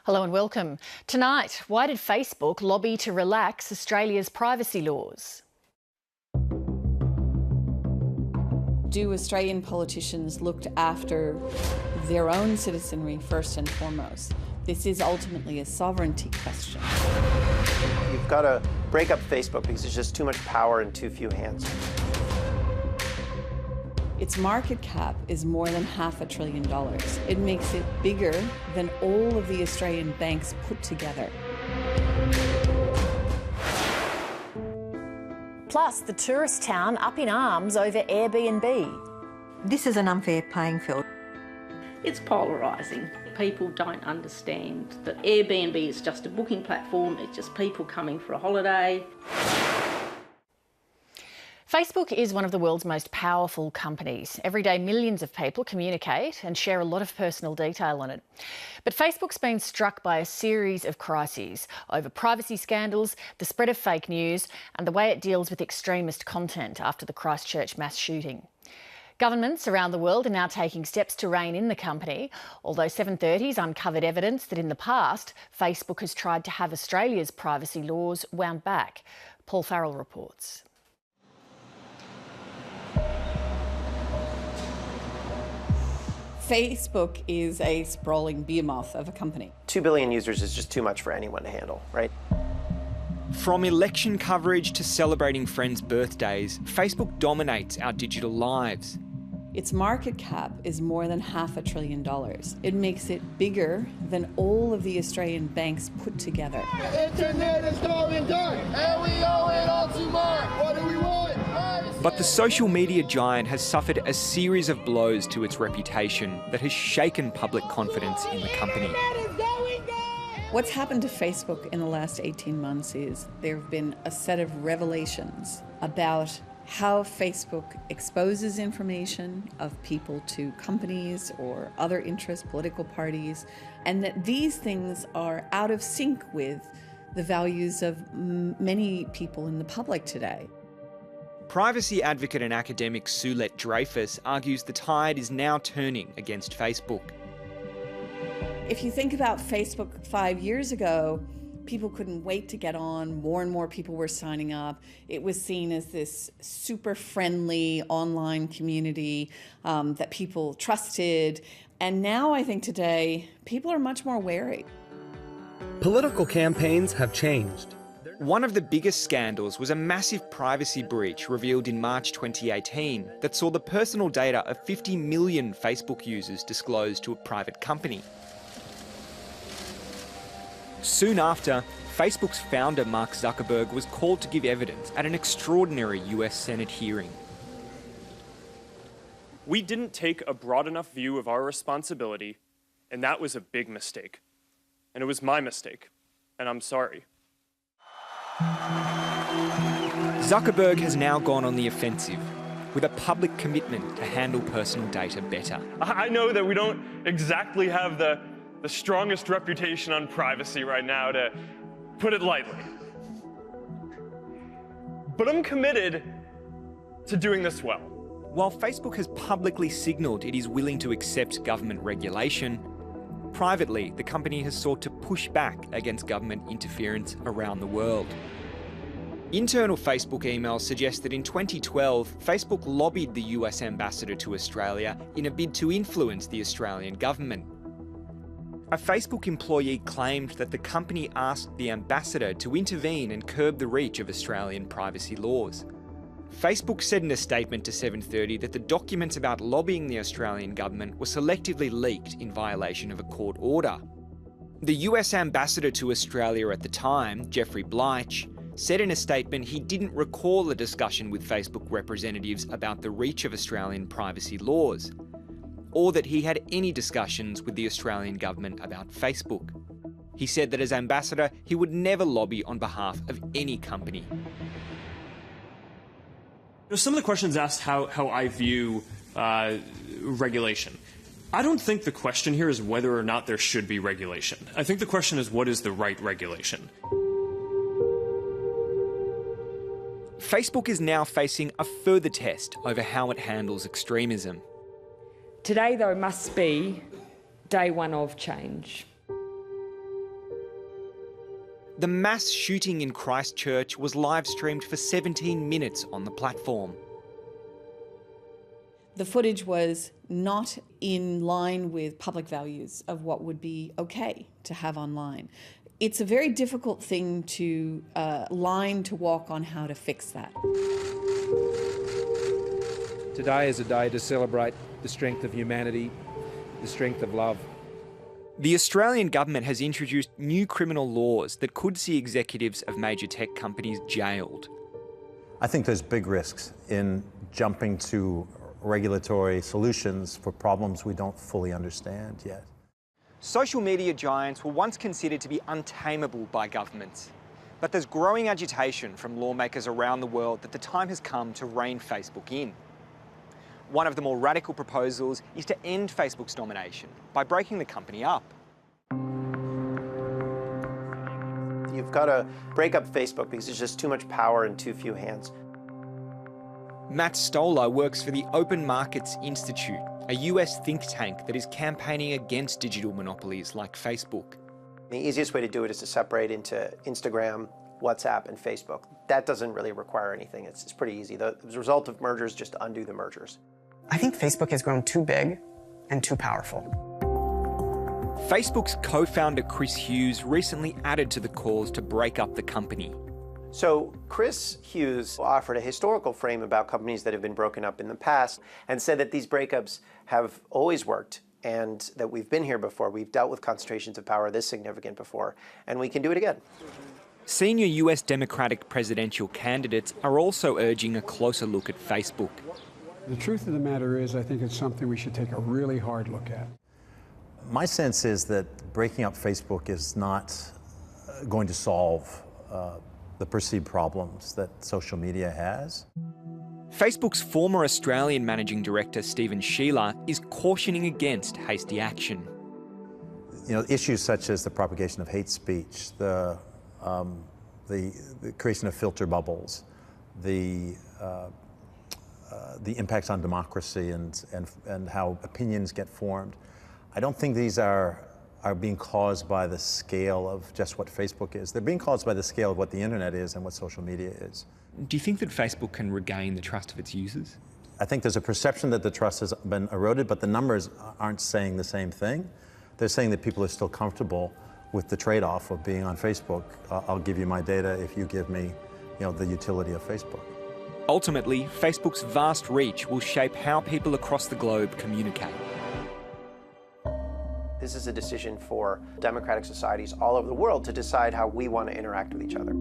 Hello and welcome. Tonight, why did Facebook lobby to relax Australia's privacy laws? Do Australian politicians look after their own citizenry first and foremost? This is ultimately a sovereignty question. You've got to break up Facebook because there's just too much power in too few hands. Its market cap is more than $500 billion. It makes it bigger than all of the Australian banks put together. Plus, the tourist town up in arms over Airbnb. This is an unfair playing field. It's polarising. People don't understand that Airbnb is just a booking platform, it's just people coming for a holiday. Facebook is one of the world's most powerful companies. Every day, millions of people communicate and share a lot of personal detail on it. But Facebook's been struck by a series of crises over privacy scandals, the spread of fake news, and the way it deals with extremist content after the Christchurch mass shooting. Governments around the world are now taking steps to rein in the company, although 730's uncovered evidence that in the past, Facebook has tried to have Australia's privacy laws wound back. Paul Farrell reports. Facebook is a sprawling behemoth of a company. 2 billion users is just too much for anyone to handle, right? From election coverage to celebrating friends' birthdays, Facebook dominates our digital lives. Its market cap is more than $500 billion. It makes it bigger than all of the Australian banks put together. The internet is going dark, and we owe it all to Mark. What do we want? But the social media giant has suffered a series of blows to its reputation that has shaken public confidence in the company. What's happened to Facebook in the last 18 months is there have been a set of revelations about how Facebook exposes information of people to companies or other interest political parties, and that these things are out of sync with the values of many people in the public today. Privacy advocate and academic Sulet Dreyfus argues the tide is now turning against Facebook. If you think about Facebook 5 years ago, people couldn't wait to get on. More and more people were signing up. It was seen as this super friendly online community that people trusted. And now I think today, people are much more wary. Political campaigns have changed. One of the biggest scandals was a massive privacy breach revealed in March 2018 that saw the personal data of 50 million Facebook users disclosed to a private company. Soon after, Facebook's founder Mark Zuckerberg was called to give evidence at an extraordinary US Senate hearing. We didn't take a broad enough view of our responsibility, and that was a big mistake. And it was my mistake, and I'm sorry. Zuckerberg has now gone on the offensive with a public commitment to handle personal data better. I know that we don't exactly have the strongest reputation on privacy right now, to put it lightly. But I'm committed to doing this well. While Facebook has publicly signalled it is willing to accept government regulation, privately, the company has sought to push back against government interference around the world. Internal Facebook emails suggest that in 2012, Facebook lobbied the US ambassador to Australia in a bid to influence the Australian government. A Facebook employee claimed that the company asked the ambassador to intervene and curb the reach of Australian privacy laws. Facebook said in a statement to 730 that the documents about lobbying the Australian government were selectively leaked in violation of a court order. The US ambassador to Australia at the time, Jeffrey Bleich, said in a statement he didn't recall a discussion with Facebook representatives about the reach of Australian privacy laws, or that he had any discussions with the Australian government about Facebook. He said that as ambassador, he would never lobby on behalf of any company. Some of the questions asked how I view regulation. I don't think the question here is whether or not there should be regulation. I think the question is, what is the right regulation? Facebook is now facing a further test over how it handles extremism. Today, though, must be day one of change. The mass shooting in Christchurch was live-streamed for 17 minutes on the platform. The footage was not in line with public values of what would be okay to have online. It's a very difficult thing to line to walk on how to fix that. Today is a day to celebrate the strength of humanity, the strength of love. The Australian government has introduced new criminal laws that could see executives of major tech companies jailed. I think there's big risks in jumping to regulatory solutions for problems we don't fully understand yet. Social media giants were once considered to be untamable by governments, but there's growing agitation from lawmakers around the world that the time has come to rein Facebook in. One of the more radical proposals is to end Facebook's domination by breaking the company up. You've got to break up Facebook because there's just too much power in too few hands. Matt Stoller works for the Open Markets Institute, a US think tank that is campaigning against digital monopolies like Facebook. The easiest way to do it is to separate into Instagram, WhatsApp, and Facebook. That doesn't really require anything. It's pretty easy. The result of mergers, just undo the mergers. I think Facebook has grown too big and too powerful. Facebook's co-founder Chris Hughes recently added to the calls to break up the company. So Chris Hughes offered a historical frame about companies that have been broken up in the past and said that these breakups have always worked and that we've been here before. We've dealt with concentrations of power this significant before, and we can do it again. Senior US Democratic presidential candidates are also urging a closer look at Facebook. The truth of the matter is, I think it's something we should take a really hard look at. My sense is that breaking up Facebook is not going to solve the perceived problems that social media has. Facebook's former Australian managing director, Stephen Sheila, is cautioning against hasty action. You know, issues such as the propagation of hate speech, the creation of filter bubbles, the impacts on democracy and how opinions get formed. I don't think these are being caused by the scale of just what Facebook is. They're being caused by the scale of what the internet is and what social media is. Do you think that Facebook can regain the trust of its users? I think there's a perception that the trust has been eroded, but the numbers aren't saying the same thing. They're saying that people are still comfortable with the trade-off of being on Facebook. I'll give you my data if you give me, the utility of Facebook. Ultimately, Facebook's vast reach will shape how people across the globe communicate. This is a decision for democratic societies all over the world to decide how we want to interact with each other.